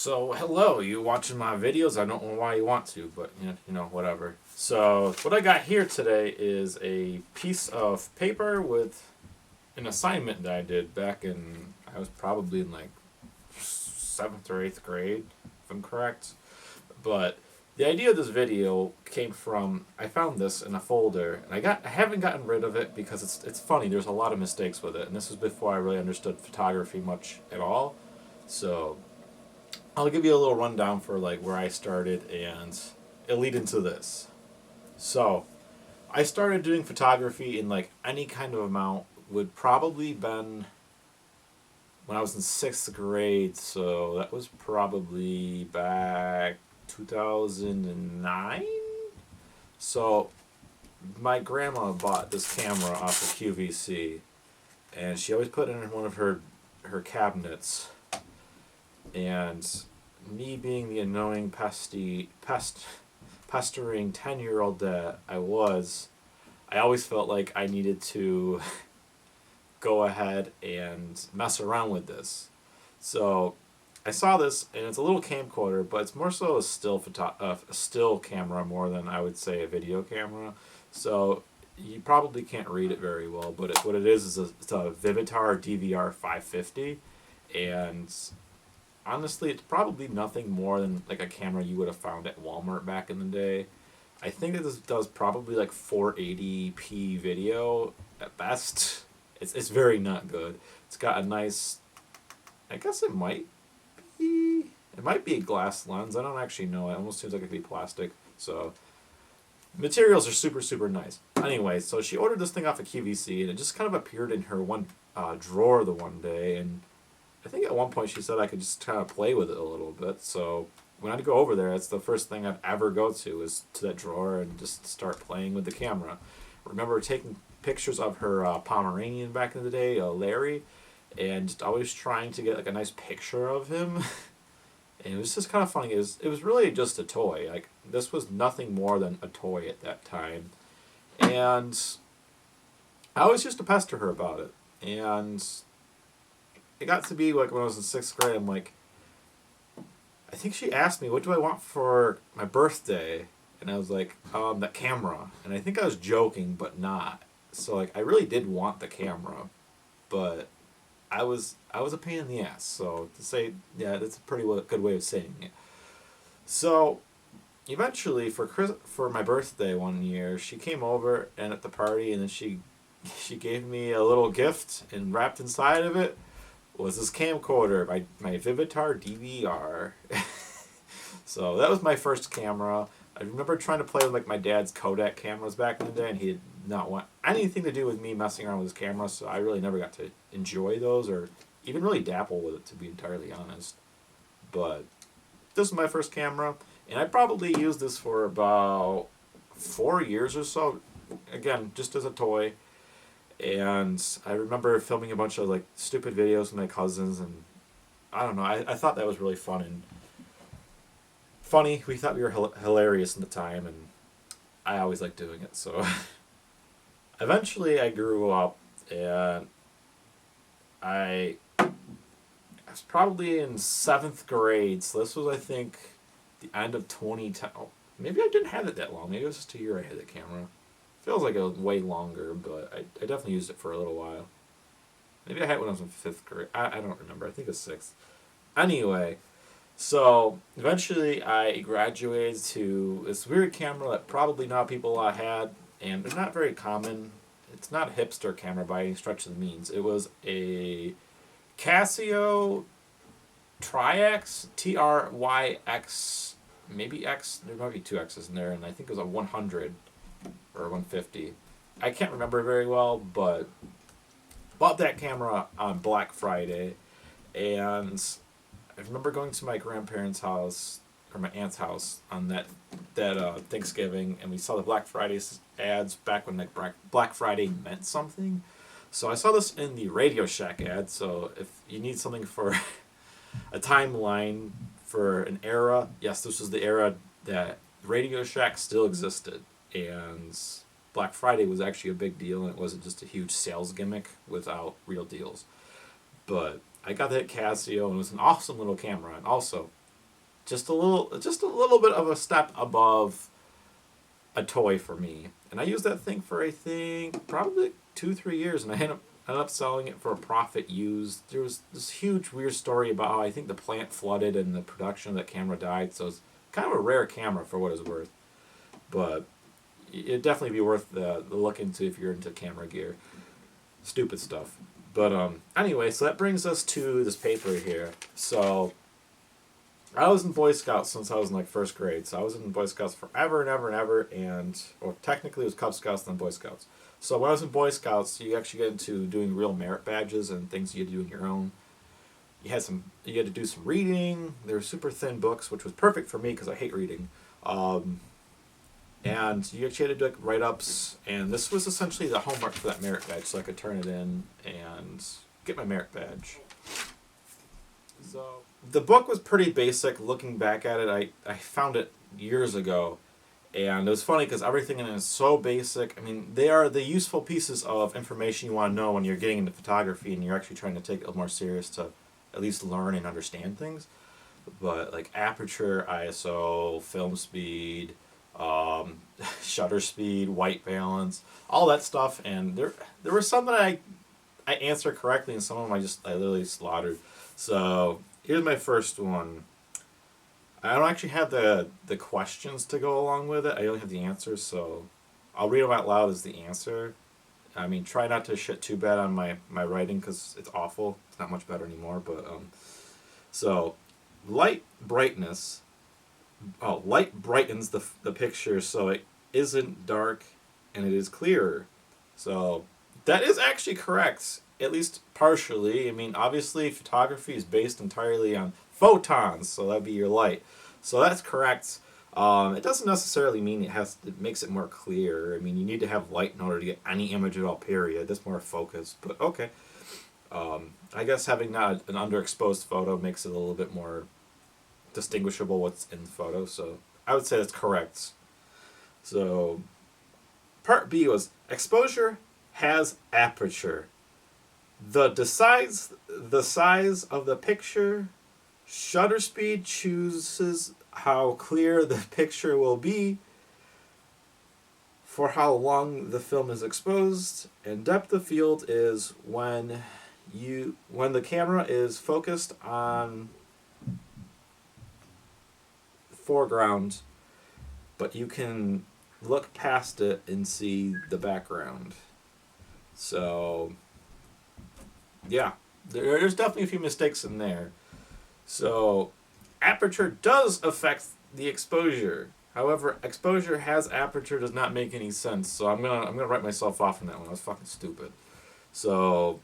So, hello, you watching my videos? I don't know why you want to, but whatever. So, what I got here today is a piece of paper with an assignment that I did back in, I was probably in like 7th or 8th grade, if I'm correct. But the idea of this video came from, I found this in a folder, and I haven't gotten rid of it because it's funny, there's a lot of mistakes with it, and this was before I really understood photography much at all. So, I'll give you a little rundown for like where I started and it'll lead into this. So, I started doing photography in like any kind of amount would probably been when I was in 6th grade, so that was probably back 2009. So, my grandma bought this camera off of QVC and she always put it in one of her cabinets. And me being the annoying pestering 10-year-old that I was, I always felt like I needed to go ahead and mess around with this. So I saw this, and it's a little camcorder, but it's more so a still camera more than I would say a video camera. So you probably can't read it very well, but what it is it's a Vivitar DVR 550, and honestly, it's probably nothing more than like a camera you would have found at Walmart back in the day. I think that this does probably like 480p video at best. It's very not good. It's got a nice, I guess it might be a glass lens. I don't actually know. It almost seems like it could be plastic. So materials are super super nice. Anyway, so she ordered this thing off of QVC, and it just kind of appeared in her one drawer the one day, and I think at one point she said I could just kind of play with it a little bit. So when I'd go over there, it's the first thing I'd ever go to is to that drawer and just start playing with the camera. I remember taking pictures of her Pomeranian back in the day, Larry, and just always trying to get like a nice picture of him. And it was just kind of funny. It was really just a toy. Like this was nothing more than a toy at that time, and I always used to pester her about it. And it got to be like when I was in 6th grade, I'm like, I think she asked me, what do I want for my birthday? And I was like, that camera. And I think I was joking, but not. So like, I really did want the camera, but I was a pain in the ass. So to say, yeah, that's a pretty good way of saying it. So eventually, for my birthday one year, she came over and at the party, and then she gave me a little gift, and wrapped inside of it was this camcorder, my Vivitar DVR. So that was my first camera. I remember trying to play with like my dad's Kodak cameras back in the day, and he did not want anything to do with me messing around with his camera, so I really never got to enjoy those or even really dabble with it, to be entirely honest. But this was my first camera, and I probably used this for about 4 years or so. Again, just as a toy. And I remember filming a bunch of like stupid videos with my cousins, and I don't know, I thought that was really fun and funny. We thought we were hilarious at the time, and I always liked doing it. So eventually I grew up, and I was probably in 7th grade, so this was I think the end of 2010. Oh, maybe I didn't have it that long. Maybe it was just a year I had the camera. Feels like it was way longer, but I definitely used it for a little while. Maybe I had it when I was in 5th grade. I don't remember. I think it was 6th. Anyway, so eventually I graduated to this weird camera that probably not people had, and it's not very common. It's not a hipster camera by any stretch of the means. It was a Casio Tri-X, TRYX, maybe X. There might be 2 X's in there, and I think it was a 100. Or 150. I can't remember very well, but bought that camera on Black Friday, and I remember going to my grandparents' house or my aunt's house on that Thanksgiving, and we saw the Black Friday ads back when like Black Friday meant something. So I saw this in the Radio Shack ad. So if you need something for a timeline for an era, yes, this was the era that Radio Shack still existed. And Black Friday was actually a big deal, and it wasn't just a huge sales gimmick without real deals. But I got that Casio, and it was an awesome little camera. And also, just a little bit of a step above a toy for me. And I used that thing for I think probably 2-3 years, and I ended up selling it for a profit used. There was this huge weird story about how I think the plant flooded and the production of that camera died. So it's kind of a rare camera for what it's worth, but it'd definitely be worth the look into if you're into camera gear. Stupid stuff. But anyway, so that brings us to this paper here. So I was in Boy Scouts since I was in like first grade. So I was in Boy Scouts forever and ever and ever, and or technically it was Cub Scouts then Boy Scouts. So when I was in Boy Scouts, you actually get into doing real merit badges and things you had to do on your own. You had to do some reading. They were super thin books, which was perfect for me because I hate reading. And you actually had to do like write-ups, and this was essentially the homework for that merit badge, so I could turn it in and get my merit badge. So the book was pretty basic. Looking back at it, I found it years ago, and it was funny because everything in it is so basic. I mean, they are the useful pieces of information you want to know when you're getting into photography and you're actually trying to take it more serious to at least learn and understand things. But like aperture, ISO, film speed, shutter speed, white balance, all that stuff, and there were some that I answered correctly, and some of them I literally slaughtered. So here's my first one. I don't actually have the questions to go along with it. I only have the answers, so I'll read them out loud as the answer. I mean, try not to shit too bad on my writing because it's awful. It's not much better anymore. But so light brightness. Oh, light brightens the picture so it isn't dark and it is clearer. So that is actually correct, at least partially. I mean, obviously photography is based entirely on photons, so that'd be your light. So that's correct. It doesn't necessarily mean it makes it more clear. I mean, you need to have light in order to get any image at all, period. That's more focus, but okay. I guess having not an underexposed photo makes it a little bit more distinguishable what's in the photo, so I would say that's correct. So part B was exposure has aperture. The size of the picture, shutter speed chooses how clear the picture will be for how long the film is exposed, and depth of field is when the camera is focused on foreground, but you can look past it and see the background. So yeah, there's definitely a few mistakes in there. So aperture does affect the exposure. However, exposure has aperture does not make any sense. So I'm gonna write myself off on that one. I was fucking stupid. So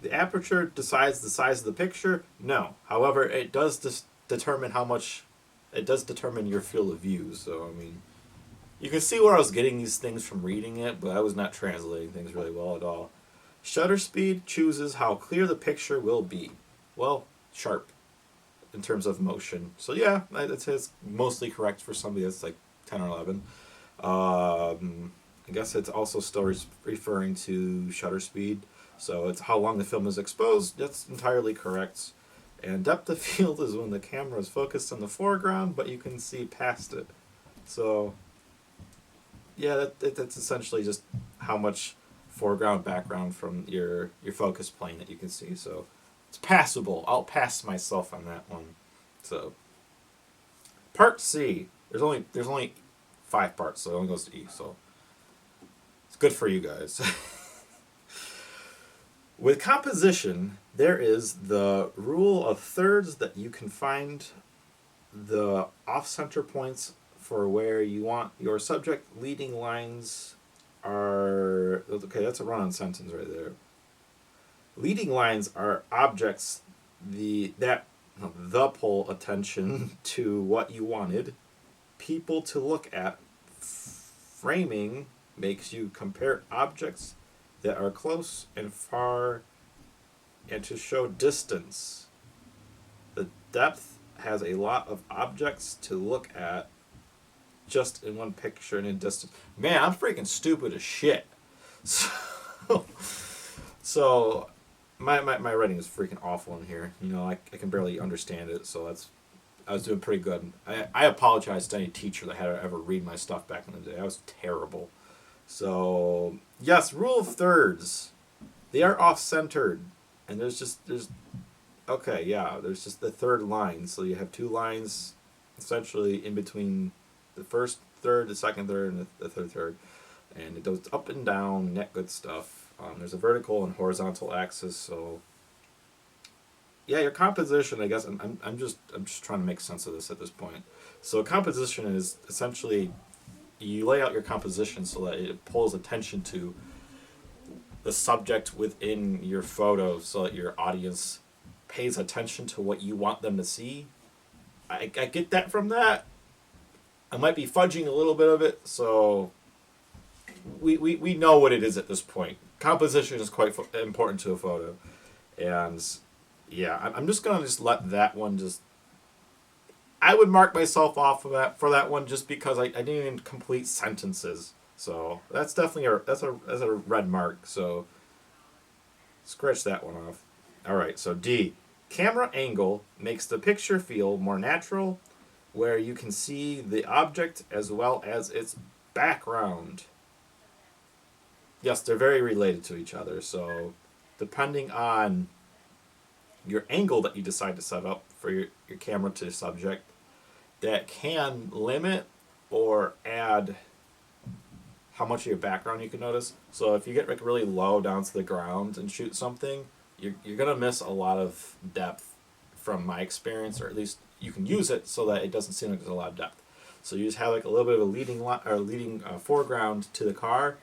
the aperture decides the size of the picture? No. However, it does determine your field of view. So, I mean, you can see where I was getting these things from reading it, but I was not translating things really well at all. Shutter speed chooses how clear the picture will be. Well, sharp in terms of motion. So, yeah, I'd say it's mostly correct for somebody that's like 10 or 11. I guess it's also still referring to shutter speed. So it's how long the film is exposed. That's entirely correct. And depth of field is when the camera is focused on the foreground, but you can see past it. So yeah, that's essentially just how much foreground, background from your focus plane that you can see. So it's passable. I'll pass myself on that one. So part C. There's only 5 parts, so it only goes to E. So it's good for you guys. With composition, there is the rule of thirds that you can find the off-center points for where you want your subject leading lines are... Okay, that's a run-on sentence right there. Leading lines are objects that pull attention to what you wanted people to look at. Framing makes you compare objects that are close and far and to show distance. The depth has a lot of objects to look at just in one picture and in distance. Man, I'm freaking stupid as shit. So my writing is freaking awful in here. You know, I can barely understand it, so I was doing pretty good. I apologize to any teacher that had to ever read my stuff back in the day. I was terrible. So yes, rule of thirds. They are off centered, and there's okay, yeah. There's just the third line, so you have two lines essentially in between the first third, the second third, and the third third, and it goes up and down, that good stuff. There's a vertical and horizontal axis, so yeah, your composition. I guess I'm just trying to make sense of this at this point. So composition is essentially you lay out your composition so that it pulls attention to the subject within your photo, so that your audience pays attention to what you want them to see. I get that from that. I might be fudging a little bit of it, so we know what it is at this point. Composition is quite important to a photo, and yeah, I'm just gonna just let that one just. I would mark myself off for that one just because I didn't even complete sentences. So that's definitely that's a red mark. So scratch that one off. All right. So D, camera angle makes the picture feel more natural, where you can see the object as well as its background. Yes, they're very related to each other. So depending on your angle that you decide to set up for your camera to subject, that can limit or add how much of your background you can notice. So if you get like really low down to the ground and shoot something, you're gonna miss a lot of depth from my experience, or at least you can use it so that it doesn't seem like there's a lot of depth. So you just have like a little bit of a leading foreground to the car.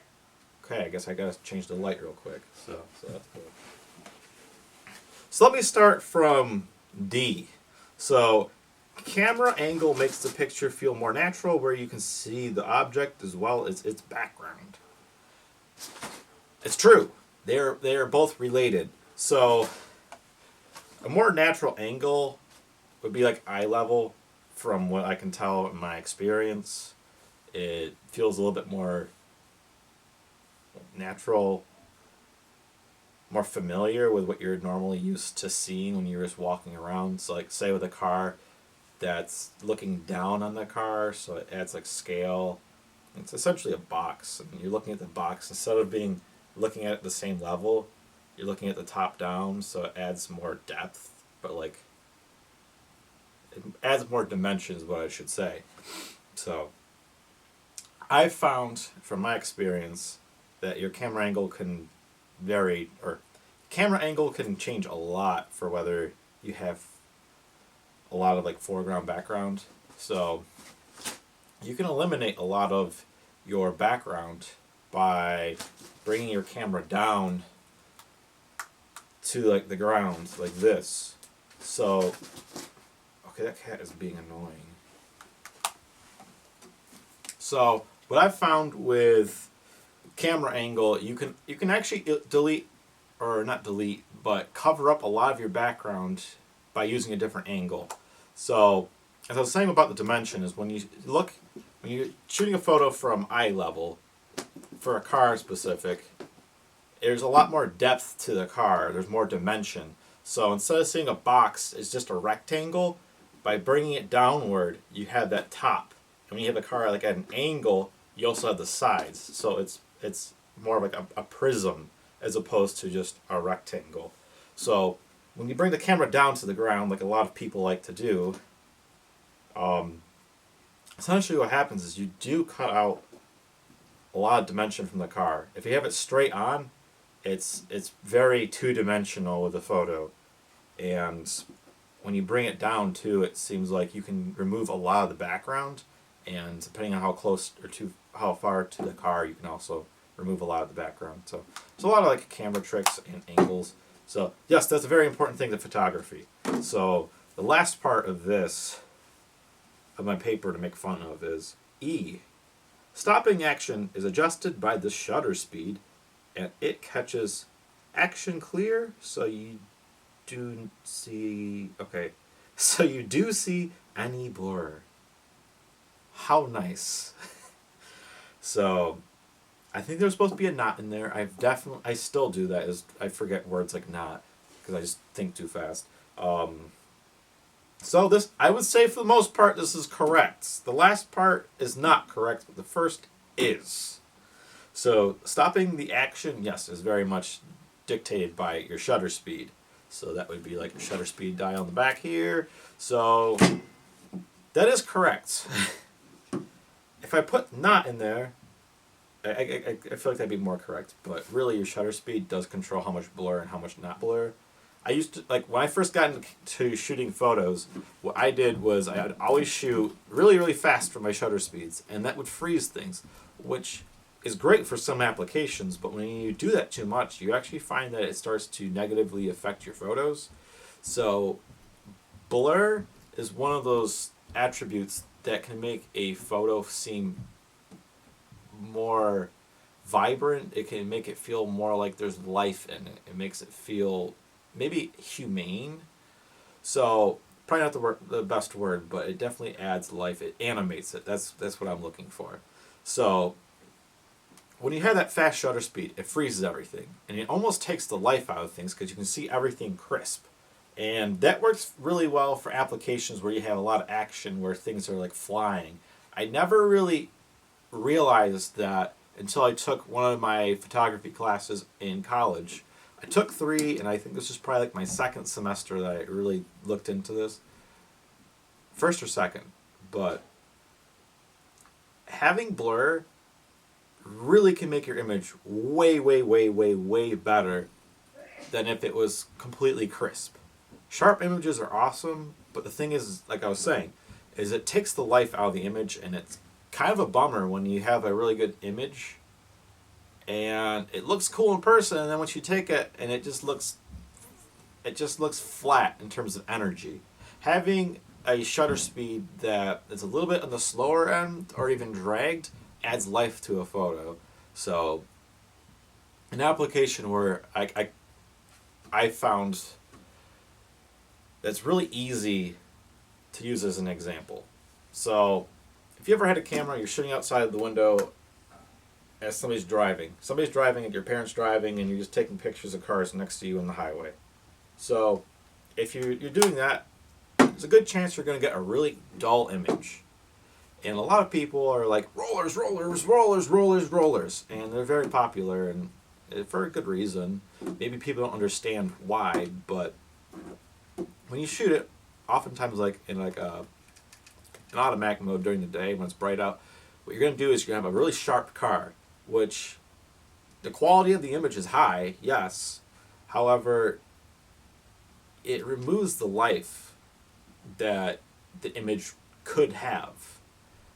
Okay, I guess I gotta change the light real quick. So that's cool. So let me start from D. So camera angle makes the picture feel more natural, where you can see the object as well as its background. It's true. They are both related. So a more natural angle would be like eye level, from what I can tell in my experience. It feels a little bit more natural, more familiar with what you're normally used to seeing when you're just walking around. So like say with a car that's looking down on the car, so it adds like scale. It's essentially a box, and you're looking at the box instead of being looking at it the same level. You're looking at the top down, so it adds more depth, but like it adds more dimensions, what I should say. So I've found from my experience that your camera angle can vary, or camera angle can change a lot for whether you have a lot of like foreground background. So you can eliminate a lot of your background by bringing your camera down to like the ground like this. So okay, that cat is being annoying. So what I've found with camera angle, you can actually delete, or not delete, but cover up a lot of your background by using a different angle. So, as I was saying about the dimension, is when you're shooting a photo from eye level, for a car specific, there's a lot more depth to the car, there's more dimension. So instead of seeing a box as just a rectangle, by bringing it downward, you have that top. And when you have the car like at an angle, you also have the sides. So it's more like a prism as opposed to just a rectangle. So when you bring the camera down to the ground, like a lot of people like to do, essentially what happens is you do cut out a lot of dimension from the car. If you have it straight on, it's very two-dimensional with the photo. And when you bring it down too, it seems like you can remove a lot of the background, and depending on how close or how far to the car, you can also remove a lot of the background. So there's a lot of like camera tricks and angles. So yes, that's a very important thing to photography. So the last part of this, of my paper to make fun of, is E. Stopping action is adjusted by the shutter speed, and it catches action clear, so you do see any blur. How nice. So I think there's supposed to be a not in there. I still do that. Is I forget words like not because I just think too fast. So this, I would say for the most part, this is correct. The last part is not correct, but the first is. So stopping the action, yes, is very much dictated by your shutter speed. So that would be like your shutter speed dial on the back here. So that is correct. If I put not in there, I feel like that'd be more correct. But really, your shutter speed does control how much blur and how much not blur. I used to, like, when I first got into shooting photos, what I did was I'd always shoot really, really fast for my shutter speeds, and that would freeze things, which is great for some applications, but when you do that too much, you actually find that it starts to negatively affect your photos. So, blur is one of those attributes that can make a photo seem more vibrant. It can make it feel more like there's life in it. It makes it feel maybe humane. So probably not the best word, but it definitely adds life. It animates it. That's what I'm looking for. So when you have that fast shutter speed, it freezes everything, and it almost takes the life out of things because you can see everything crisp. And that works really well for applications where you have a lot of action, where things are like flying. I never really realized that until I took one of my photography classes in college. I took 3, and I think this was probably like my second semester that I really looked into this. First or second. But having blur really can make your image way, way, way, way, way better than if it was completely crisp. Sharp images are awesome, but the thing is, like I was saying, is it takes the life out of the image, and it's kind of a bummer when you have a really good image and it looks cool in person, and then once you take it and it just looks flat in terms of energy. Having a shutter speed that is a little bit on the slower end or even dragged adds life to a photo. So an application where I found that's really easy to use as an example. So if you ever had a camera, you're shooting outside the window as somebody's driving, and your parents driving, and you're just taking pictures of cars next to you on the highway. So if you're doing that, there's a good chance you're going to get a really dull image. And a lot of people are like, rollers, rollers, rollers, rollers, rollers. And they're very popular, and for a good reason. Maybe people don't understand why, but when you shoot it, oftentimes like in like an automatic mode during the day when it's bright out, what you're going to do is you're going to have a really sharp car, which the quality of the image is high, yes. However, it removes the life that the image could have.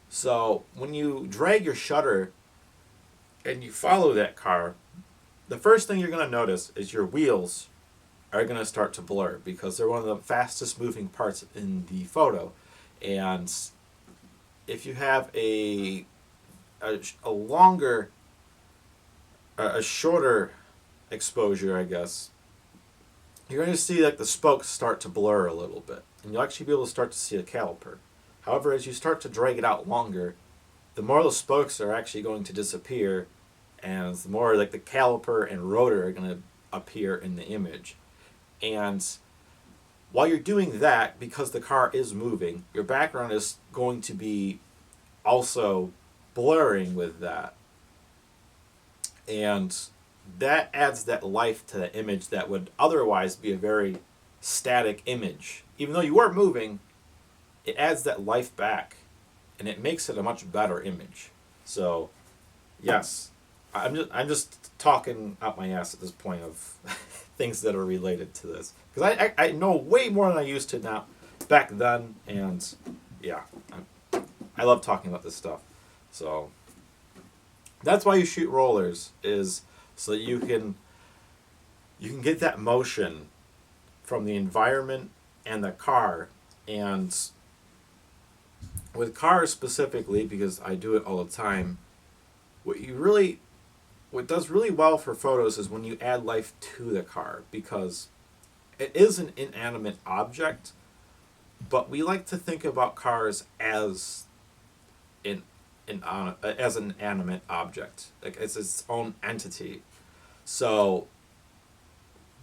So when you drag your shutter and you follow that car, the first thing you're going to notice is your wheels are going to start to blur because they're one of the fastest moving parts in the photo. And if you have a longer, a shorter exposure, I guess, you're going to see like the spokes start to blur a little bit, and you'll actually be able to start to see a caliper. However, as you start to drag it out longer, the more the spokes are actually going to disappear, and the more like the caliper and rotor are going to appear in the image. And while you're doing that, because the car is moving, your background is going to be also blurring with that. And that adds that life to the image that would otherwise be a very static image. Even though you are moving, it adds that life back, and it makes it a much better image. So, yes, I'm just talking out my ass at this point of things that are related to this, because I know way more than I used to now back then, and yeah, I love talking about this stuff. So that's why you shoot rollers, is so that you can get that motion from the environment and the car. And with cars specifically, because I do it all the time, what does really well for photos is when you add life to the car, because it is an inanimate object, but we like to think about cars as an as an animate object. Like it's its own entity. So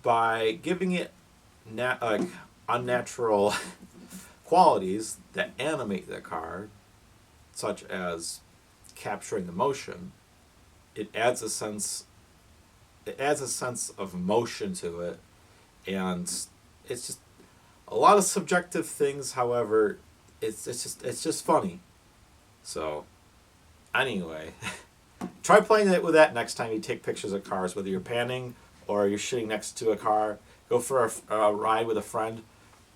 by giving it like unnatural qualities that animate the car, such as capturing emotion, it adds a sense of motion to it, and it's just a lot of subjective things. However, it's just funny. So anyway, try playing it with that next time you take pictures of cars, whether you're panning or you're shooting next to a car. Go for a ride with a friend.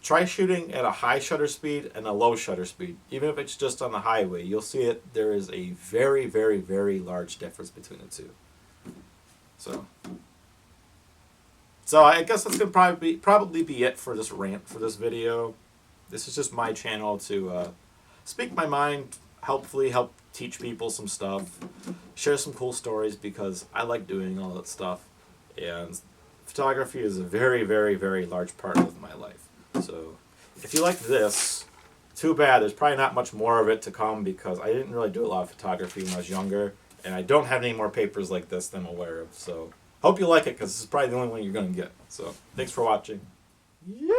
Try shooting at a high shutter speed and a low shutter speed. Even if it's just on the highway, you'll see it. There is a very, very, very large difference between the two. So I guess that's gonna probably be it for this rant for this video. This is just my channel to speak my mind, hopefully help teach people some stuff, share some cool stories, because I like doing all that stuff, and photography is a very, very, very large part of my life. So if you like this, too bad. There's probably not much more of it to come, because I didn't really do a lot of photography when I was younger, and I don't have any more papers like this that I'm aware of. So hope you like it, because this is probably the only one you're going to get. So thanks for watching. Yay!